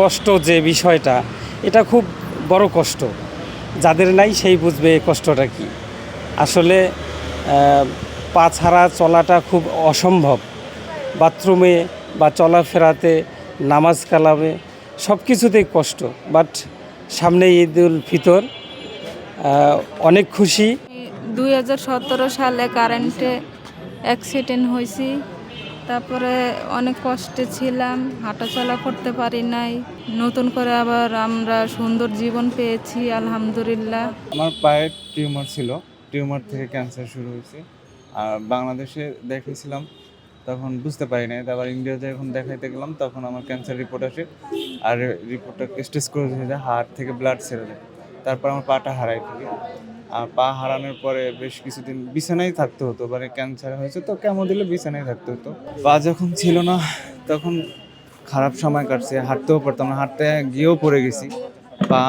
কষ্ট যে বিষয়টা, এটা খুব বড় কষ্ট। যাদের নাই সেই বুঝবে এই কষ্টটা কি। আসলে পা ছাড়া চলাটা খুব অসম্ভব। বাথরুমে বা চলাফেরাতে, নামাজ কালামে সব কিছুতেই কষ্ট। বাট সামনে ঈদুল ফিতর, অনেক খুশি। 2017 সালে কারেন্টে অ্যাক্সিডেন্ট হয়েছি। তারপরে অনেক কষ্টে ছিলাম, হাঁটাচলা করতে পারি নাই। নতুন করে আবার আমরা সুন্দর জীবন পেয়েছি, আলহামদুলিল্লাহ। আমার পায়ে টিউমার ছিল, টিউমার থেকে ক্যান্সার শুরু হয়েছে। আর বাংলাদেশে দেখিয়েছিলাম, তখন বুঝতে পারি নাই। তারপর ইন্ডিয়াতে যখন দেখাইতে গেলাম, তখন আমার ক্যান্সার রিপোর্ট আসে। আর রিপোর্টটা স্টেজ করে দিয়ে হার্ট থেকে ব্লাড ছেড়ে দেয়। তারপর আমার পাটা হারাই ফেলি। আর পা হারানোর পরে বেশ কিছুদিন বিছানায় থাকতে হতো, মানে ক্যান্সার হয়েছে তো কেমো দিলে বিছানায় থাকতে হতো। পা যখন ছিল না তখন খারাপ সময় কাটছে, হাঁটতেও পারতাম না, হাঁটতে গিয়েও পড়ে গেছি। পা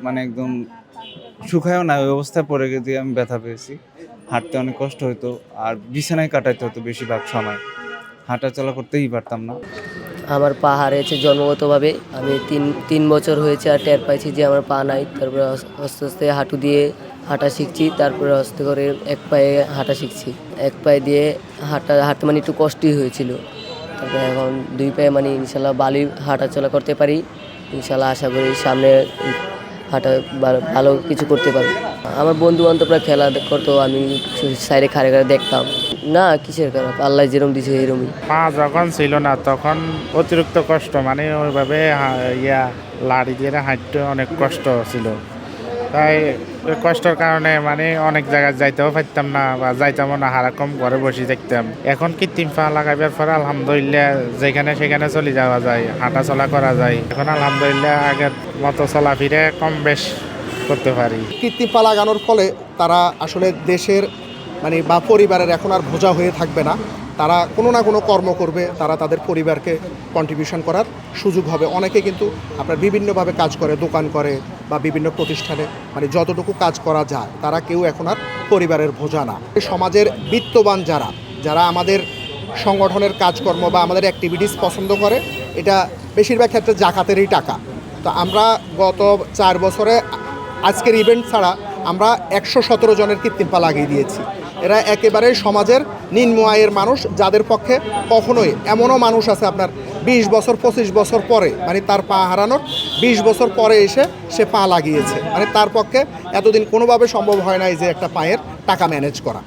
মানে একদম শুকায়ও না, ওই অবস্থায় পড়ে গিয়ে আমি ব্যথা পেয়েছি। হাঁটতে অনেক কষ্ট হতো, আর বিছানায় কাটাইতে হতো বেশিরভাগ সময়, হাঁটা চলা করতেই পারতাম না। আমার পা হারিয়েছে জন্মগতভাবে। আমি তিন বছর হয়েছে আর টের পাইছি যে আমার পা নাই। তারপরে আস্তে আস্তে হাঁটু দিয়ে হাঁটা শিখছি, তারপরে আস্তে করে এক পায়ে হাঁটা শিখছি। এক পায়ে দিয়ে হাঁটতে মানে একটু কষ্টই হয়েছিল। তারপরে এখন দুই পায়ে মানে ইনশাল্লাহ বালি হাঁটা চলা করতে পারি। ইনশাল্লাহ আশা করি সামনে হাঁটা ভালো কিছু করতে পারবো। আমার বন্ধু বান্ধবরা খেলা করতো, আমি সাইডে খাড়ে খাড়ে দেখতাম। না, কিসের খারাপ, আল্লাহ যেরকম দিছে এরকমই। পা যখন ছিল না তখন অতিরিক্ত কষ্ট, মানে ওইভাবে লাড়ি দিয়ে হাঁটতে অনেক কষ্ট ছিল। তাই ওই কষ্টের কারণে মানে অনেক জায়গায় যাইতেও পারতাম না, বা যাইতামও না, হারাকম ঘরে বসে থাকতাম। এখন কৃত্রিম পা লাগাইবার পরে আলহামদুলিল্লাহ যেখানে সেখানে চলে যাওয়া যায়, হাঁটা চলা করা যায়। এখন আলহামদুলিল্লাহ আগের মতো চলাফিরে কম বেশ করতে পারি। কৃত্রিম পা লাগানোর ফলে তারা আসলে দেশের মানে বা পরিবারের এখন আর বোঝা হয়ে থাকবে না। তারা কোনো না কোনো কর্ম করবে, তারা তাদের পরিবারকে কন্ট্রিবিউশন করার সুযোগ হবে। অনেকে কিন্তু আপনার বিভিন্নভাবে কাজ করে, দোকান করে বা বিভিন্ন প্রতিষ্ঠানে, মানে যতটুকু কাজ করা যায়, তারা কেউ এখন আর পরিবারের বোঝা না। সমাজের বিত্তবান যারা আমাদের সংগঠনের কাজকর্ম বা আমাদের অ্যাক্টিভিটিস পছন্দ করে, এটা বেশিরভাগ ক্ষেত্রে জাকাতেরই টাকা। তো আমরা গত 4 বছরে আজকের ইভেন্ট ছাড়া আমরা 117 জনের কৃত্রিম পা লাগিয়ে দিয়েছি। এরা একেবারে সমাজের নিম্ন আয়ের মানুষ, যাদের পক্ষে কখনোই, এমনও মানুষ আছে আপনার 20 বছর 25 বছর পরে, মানে তার পা হারানোর 20 বছর পরে এসে সে পা লাগিয়েছে। মানে তার পক্ষে এতদিন কোনোভাবে সম্ভব হয় নাই যে একটা পায়ের টাকা ম্যানেজ করা।